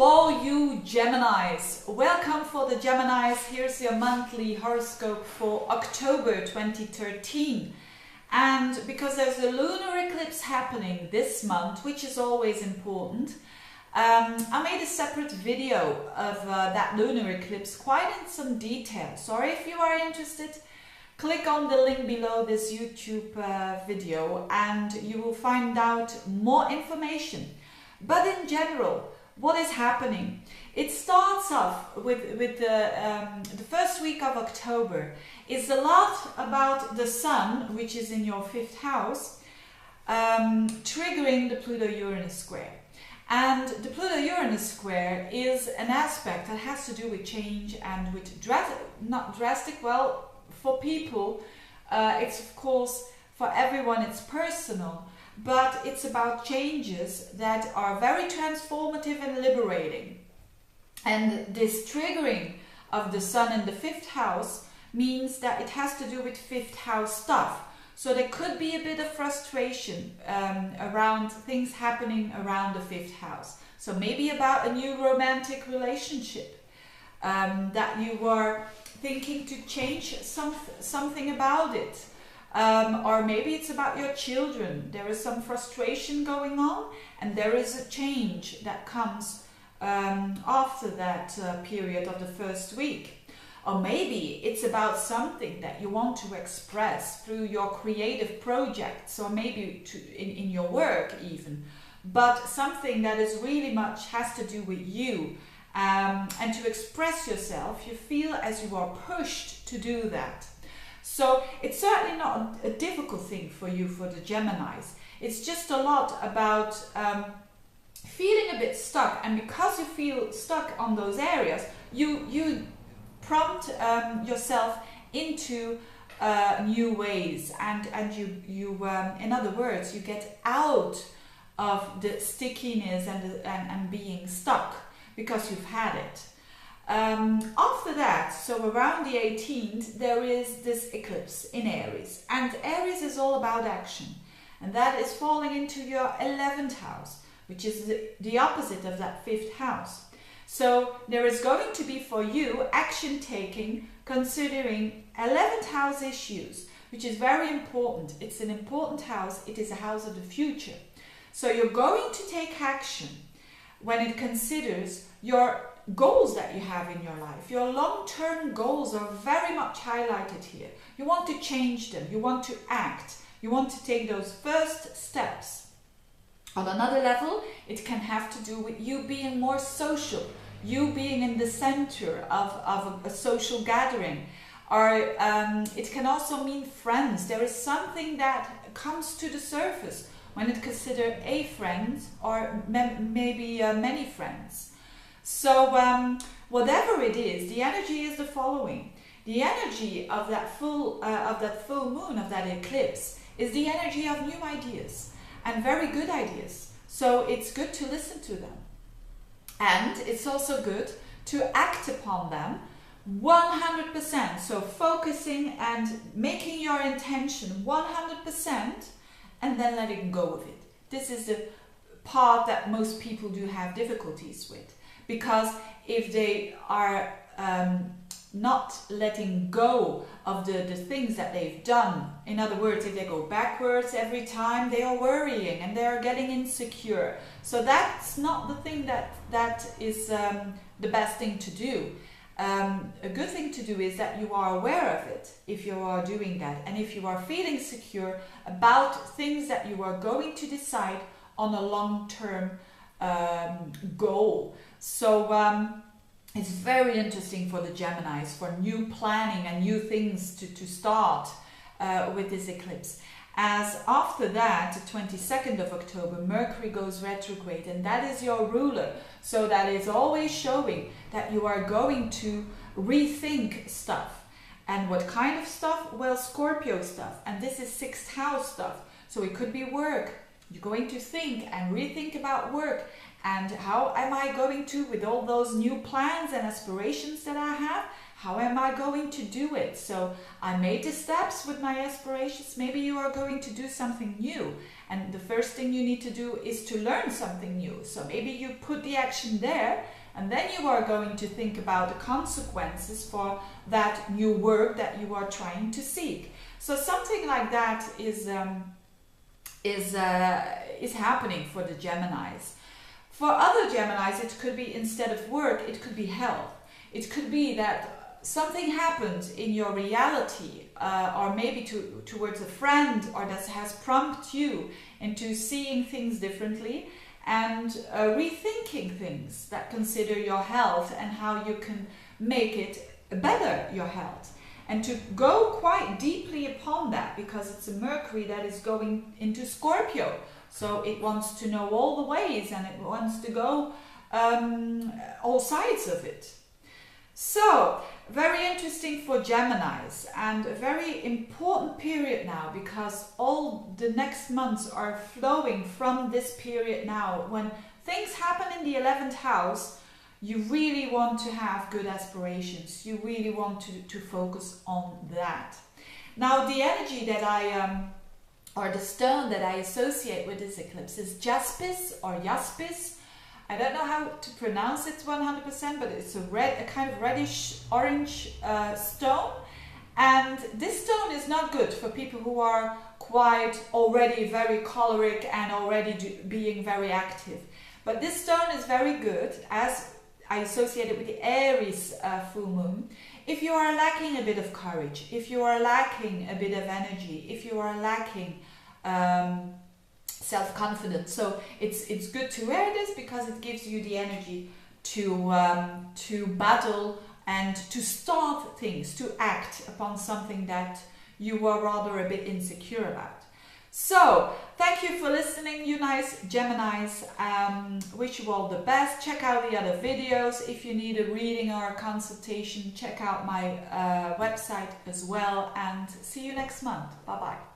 all you Geminis. Welcome for the Geminis. Here's your monthly horoscope for October 2013. And because there's a lunar eclipse happening this month, which is always important, I made a separate video of that lunar eclipse quite in some detail. Sorry if you are interested. Click on the link below this YouTube video and you will find out more information. But in general, what is happening? It starts off with the first week of October. It's a lot about the sun, which is in your 5th house, triggering the Pluto-Uranus square. And the Pluto-Uranus square is an aspect that has to do with change and with not drastic, well, for people, it's of course, for everyone it's personal, but it's about changes that are very transformative and liberating. And this triggering of the sun in the 5th house means that it has to do with 5th house stuff. So there could be a bit of frustration around things happening around the 5th house. So maybe about a new romantic relationship that you were thinking to change something about it. Or maybe it's about your children. There is some frustration going on and there is a change that comes after that period of the first week. Or maybe it's about something that you want to express through your creative projects, or maybe in your work even, but something that is really much has to do with you. And to express yourself, you feel as you are pushed to do that. So it's certainly not a difficult thing for you, for the Geminis. It's just a lot about feeling a bit stuck, and because you feel stuck on those areas, you prompt yourself into new ways, and you in other words, you get out of the stickiness and being stuck because you've had it. After that, so around the 18th, there is this eclipse in Aries, and Aries is all about action, and that is falling into your 11th house, which is the opposite of that 5th house. So there is going to be for you action taking considering 11th house issues, which is very important. It's an important house. It is a house of the future. So you're going to take action when it considers your goals that you have in your life. Your long-term goals are very much highlighted here. You want to change them. You want to act. You want to take those first steps. On another level, it can have to do with you being more social, you being in the center of a social gathering, or it can also mean friends. There is something that comes to the surface when it considers a friend or maybe many friends. So whatever it is, the energy is the following. The energy of that full moon, of that eclipse, is the energy of new ideas. And very good ideas. So it's good to listen to them. And it's also good to act upon them 100%. So focusing and making your intention 100% and then letting go of it. This is the part that most people do have difficulties with. Because if they are not letting go of the things that they've done. In other words, if they go backwards every time, they are worrying and they are getting insecure. So that's not the thing that is the best thing to do. A good thing to do is that you are aware of it if you are doing that, and if you are feeling secure about things that you are going to decide on a long-term goal. So it's very interesting for the Geminis, for new planning and new things to start with this eclipse. As after that, the 22nd of October, Mercury goes retrograde, and that is your ruler. So that is always showing that you are going to rethink stuff. And what kind of stuff? Well, Scorpio stuff. And this is 6th house stuff. So it could be work. You're going to think and rethink about work And how am I going to, with all those new plans and aspirations that I have, how am I going to do it? So I made the steps with my aspirations. Maybe you are going to do something new. And the first thing you need to do is to learn something new. So maybe you put the action there, and then you are going to think about the consequences for that new work that you are trying to seek. So something like that is happening for the Geminis. For other Geminis, it could be, instead of work, it could be health. It could be that something happened in your reality, or maybe towards a friend, or that has prompted you into seeing things differently and rethinking things that consider your health and how you can make it better, your health. And to go quite deeply upon that, because it's a Mercury that is going into Scorpio. So it wants to know all the ways, and it wants to go all sides of it. So, very interesting for Geminis, and a very important period now, because all the next months are flowing from this period now. When things happen in the 11th house, you really want to have good aspirations. You really want to focus on that. Now, the energy that or the stone that I associate with this eclipse is jaspis or jaspis. I don't know how to pronounce it 100%, but it's a kind of reddish orange stone. And this stone is not good for people who are quite already very choleric and already being very active. But this stone is very good, as I associate it with the Aries full moon. If you are lacking a bit of courage, if you are lacking a bit of energy, if you are lacking self-confidence, so it's good to wear this because it gives you the energy to battle and to start things, to act upon something that you were rather a bit insecure about. So, thank you for listening, you nice Geminis. Wish you all the best. Check out the other videos. If you need a reading or a consultation, check out my website as well. And see you next month. Bye-bye.